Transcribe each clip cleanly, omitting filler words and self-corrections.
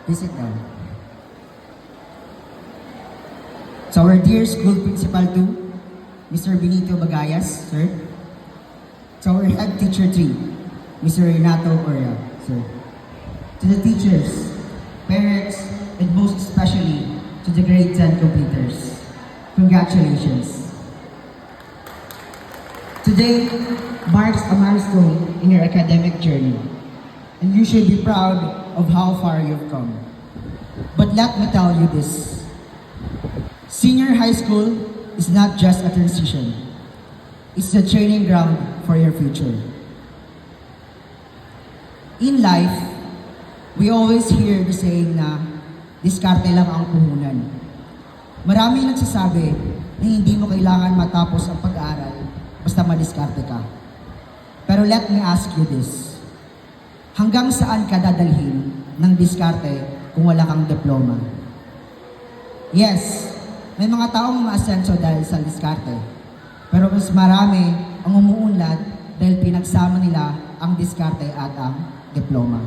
Please sit down. So our dear school principal 2, Mr. Benito Bagayas, sir. To our head teacher 3, Mr. Renato Oria, sir. To the teachers, parents, and most especially to the grade 10 completers, congratulations. Today marks a milestone in your academic journey, and you should be proud of how far you've come. But let me tell you this. Senior high school is not just a transition. It's a training ground for your future. In life, we always hear the saying na diskarte lang ang puhunan. Maraming nagsasabi na hindi mo kailangan matapos ang pag-aaral basta madiskarte ka. Pero let me ask you this. Hanggang saan ka dadalhin ng diskarte kung wala kang diploma? Yes, may mga taong maasenso dahil sa diskarte. Pero mas marami ang umuunlad dahil pinagsama nila ang diskarte at ang diploma.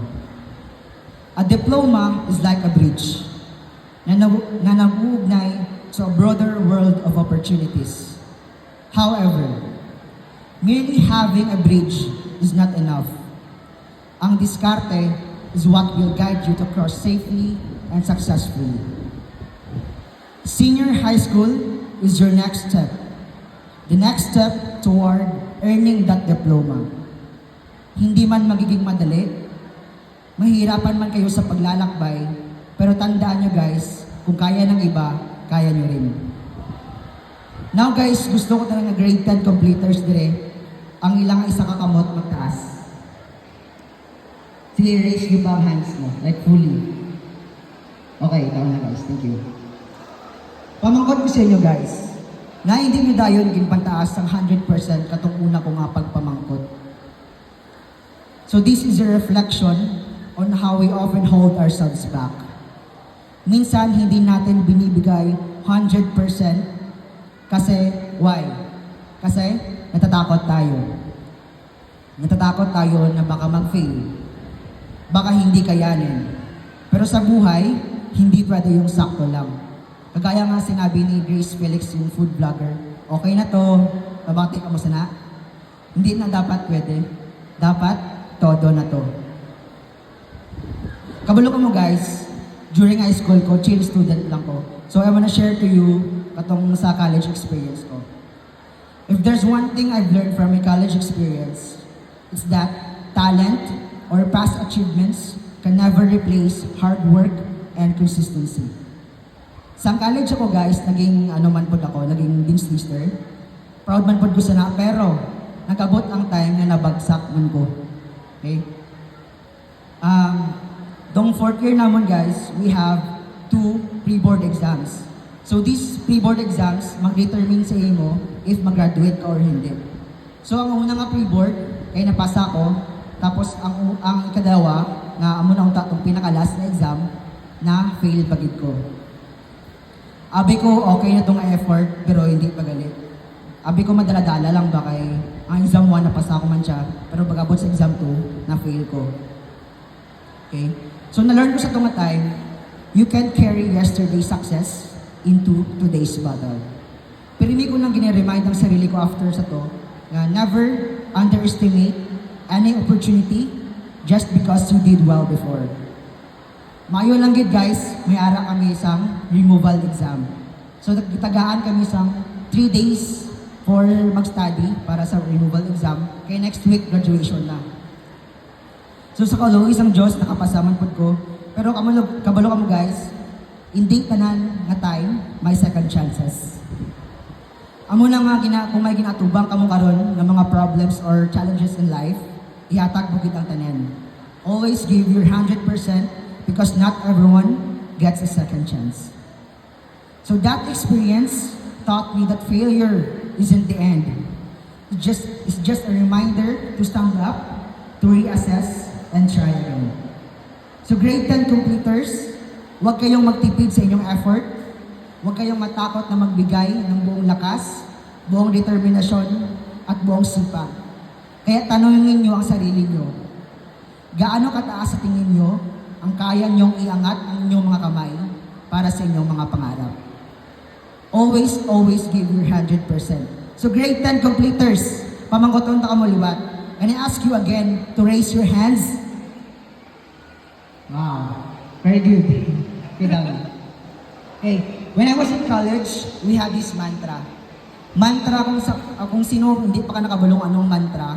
A diploma is like a bridge na nag-uugnay to a broader world of opportunities. However, merely having a bridge is not enough. Ang diskarte is what will guide you to cross safely and successfully. Senior high school is your next step. The next step toward earning that diploma. Hindi man magiging madali, mahirapan man kayo sa paglalakbay, pero tandaan nyo guys, kung kaya ng iba, kaya nyo rin. Now guys, gusto ko talaga grade 10 completers dire, ang ilang isa kakamot magtaas. Sige, raise yung bang hands mo, like fully. Okay, tama na guys, thank you. Pamangkot ko sa inyo guys, na hindi nyo dayon naging pantaas ng 100% katong una ko nga pagpamangkot. So this is a reflection on how we often hold ourselves back. Minsan hindi natin binibigay 100% kasi why? Kasi natatakot tayo. Natatakot tayo na baka mag-fail. Baka hindi kayanin. Pero sa buhay, hindi pwede yung sakto lang. Kagaya nga sinabi ni Grace Felix, yung food vlogger, okay na to, babati ka mo sana. Hindi na dapat pwede. Dapat, todo na to. Kabalo ko mo guys, during high school ko, chill student lang ko. So I wanna share to you katong sa college experience ko. If there's one thing I've learned from my college experience, it's that talent or past achievements can never replace hard work and consistency. Sa college ako guys, naging ano man po ako, naging dean's lister. Proud man po ko sana, pero nagabot ang time na nabagsak man ko. Okay? Dong fourth year naman guys, we have 2 pre-board exams. So these pre-board exams, mag-determine sa imo if mag-graduate ka or hindi. So ang una nga pre-board, kaya napasa ko, tapos ang ikadalawa, na amo na ang pinaka-last na exam, na fail pagid ko. Abi ko, okay na tong effort, pero hindi pagalit. Abi ko madala-dala lang ba kay ang exam 1 napasa ko man siya, pero pag-abot sa exam 2, na-fail ko. Okay? So na-learn ko sa tunga time, you can carry yesterday's success into today's battle. Pero hindi ko nang gine-remind ang sarili ko after sa to, na never underestimate any opportunity just because you did well before. Mayo lang gid guys, may ara kami isang removal exam. So nagtagaan kami isang 3 days for mag-study para sa removal exam. Kaya next week, graduation na. So sa kalo, isang Diyos, nakapasaman po ko. Pero kabalo ka mo guys, hindi tanan nga time, may second chances. Amo na nga, kung may ginatubang kamo karon ng mga problems or challenges in life, ihatag mo kitang tanan. Always give your 100% because not everyone gets a second chance. So that experience taught me that failure isn't the end. It's just a reminder to stand up, to reassess, and try again. So grade 10 completers, huwag kayong magtipid sa inyong effort, huwag kayong matakot na magbigay ng buong lakas, buong determinasyon, at buong sipag. Kaya tanongin niyo ang sarili niyo, gaano kataas sa tingin niyo ang kaya niyong iangat ang inyong mga kamay para sa inyong mga pangarap. Always, always give your 100%. So grade 10 completers, pamangkoton ta ka mo liwat. And I ask you again to raise your hands. Wow, very good. Okay, dami. Okay, when I was in college, we had this mantra. Mantra, kung sino hindi pa ka nakabulong anong mantra,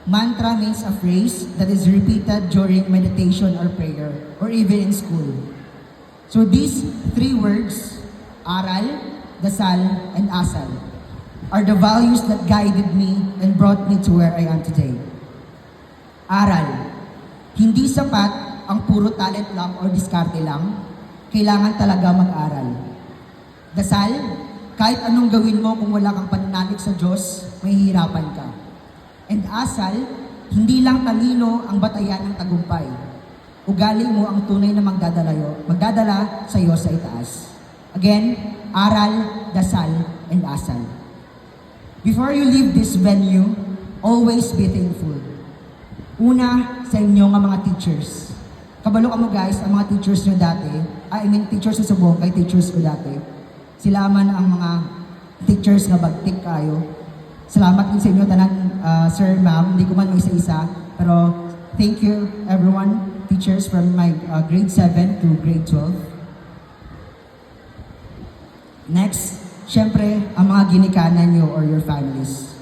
mantra means a phrase that is repeated during meditation or prayer, or even in school. So these three words, aral, dasal, and asal, are the values that guided me and brought me to where I am today. Aral, hindi sapat ang puro talent lang or diskarte lang, kailangan talaga mag-aral. Dasal, kahit anong gawin mo kung wala kang pananalig sa Diyos, mahihirapan ka. And asal, hindi lang talino ang batayan ng tagumpay. Ugali mo ang tunay na magdadala sa iyo sa itaas. Again, aral, dasal, and asal. Before you leave this venue, always be thankful. Una, sa inyong mga teachers. Kabalo ka mo guys, ang mga teachers nyo dati, teachers sa Subong, kay teachers ko dati. Sila man ang mga teachers na bagtik kayo. Salamat din sa inyo, tanan, sir, ma'am. Hindi ko man may isa-isa. Pero thank you everyone, teachers from my grade 7 to grade 12. Next, syempre, ang mga ginikanan nyo or your families.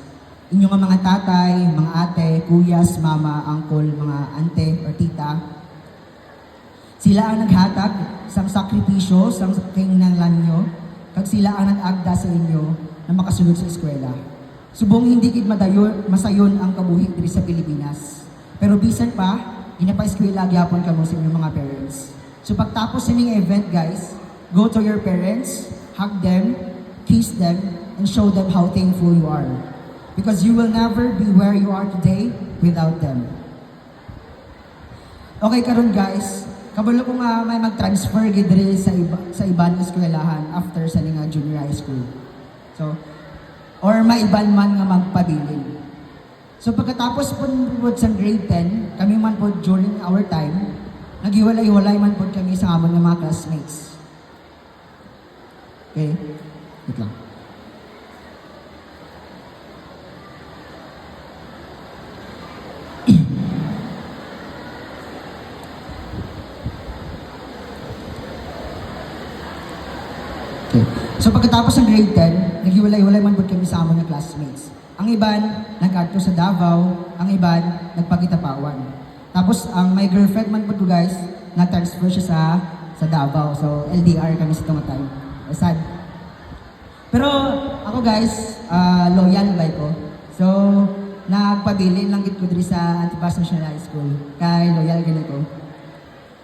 Inyong mga tatay, mga ate, kuyas, mama, uncle, mga ante or tita. Sila ang naghatag sa sakripisyo, sa kinanglan nyo, kag sila ang nag-agda sa inyo na makasulod sa eskwela. Subong hindi gid masayon ang kabuhi diri sa Pilipinas. Pero bisan pa, ginapa-eskwela gyapon kamo sa inyong mga parents. So pagtapos sining event guys, go to your parents, hug them, kiss them, and show them how thankful you are. Because you will never be where you are today without them. Okay karon guys, kabalo ko nga may mag-transfer gid diri sa ibang eskwelahan after sa nga junior high school. So, or may iban man nga magpabilin. So pagkatapos po sa grade 10, kami man po during our time, naghiwalay-walay man po kami sa amon nga mga classmates. Okay? Wait lang. Okay. So pagkatapos ng grade 10, naghiwalay-walay man po kami sa amon nga classmates. Ang iban, nag-adto sa Davao, ang iban, nagpagitapawan. Tapos, ang my girlfriend man po guys, nag-transfer siya sa Davao. So, LDR kami sa tumatay. Sad. Pero, ako guys, loyal ba ko? So, nagpabilin lang ko diri sa Antipas National High School. Kay loyal gina ko.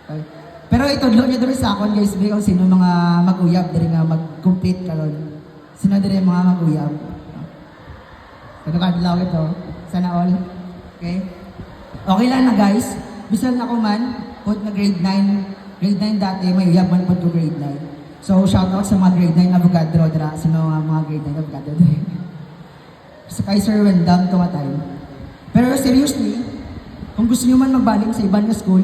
Okay. Pero itudlo niya diri sa akon guys, kung sino mga mag-uyab diri nga mag-complete karon. Sino diri mga mag-uyab? Kadlaw ito. Sana all. Okay? Okay lang na guys. Bisan ako man, put na grade 9. Grade 9 dati, may uyab man put ko grade 9. So, shout out sa mga grade 9 abogado dira. Sino mga grade 9 abogado dira? Sa kay Sir Wendam tumatay. Pero seriously, kung gusto niyo man magbaling sa ibang school,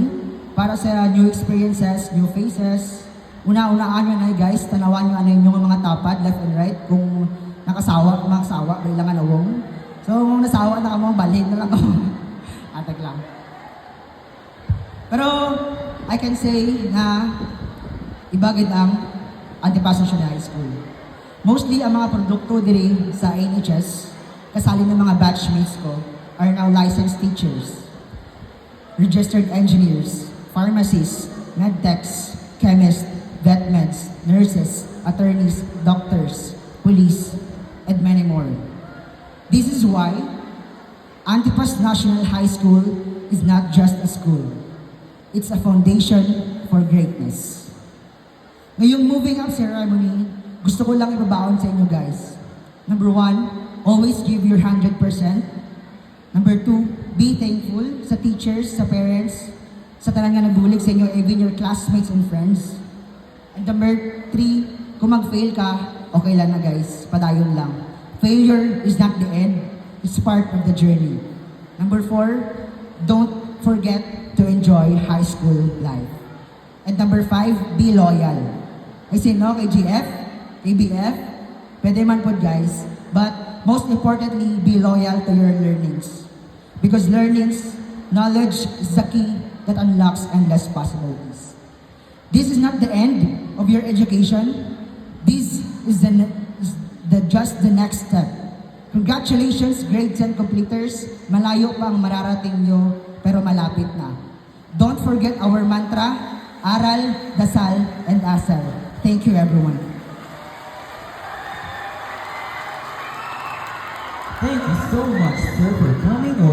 para sa new experiences, new faces, una-unaan nyo na guys, tanawan nyo ano yung mga tapad, left and right, kung nakasawa, makasawa, kailangan nawong. So, kung nasawa na kamo, balhin na lang ako. Atag lang. Pero, I can say na ibagid ang Antipas National High School. Mostly, ang mga produkto diri sa NHS, kasali ng mga batchmates ko, are now licensed teachers, registered engineers, pharmacists, medtechs, chemists, vetmeds, nurses, attorneys, doctors, police, and many more. This is why Antipas National High School is not just a school. It's a foundation for greatness. Ngayong moving up ceremony, gusto ko lang ibabaon sa inyo guys. Number 1, always give your 100%. Number 2, be thankful sa teachers, sa parents, sa tanan nga nagbulig sa inyo, even your classmates and friends. And number 3, kung mag-fail ka, okay lang na guys, padayon lang. Failure is not the end, it's part of the journey. Number 4, don't forget to enjoy high school life. And number 5, be loyal. I say no kay GF, ABF, pwede man po guys, but most importantly, be loyal to your learnings. Because learnings, knowledge is the key that unlocks endless possibilities. This is not the end of your education. This is just the next step. Congratulations, grade 10 completers. Malayo pa ang mararating nyo, pero malapit na. Don't forget our mantra, aral, dasal, and asal. Thank you, everyone. Thank you so much, sir, for coming over.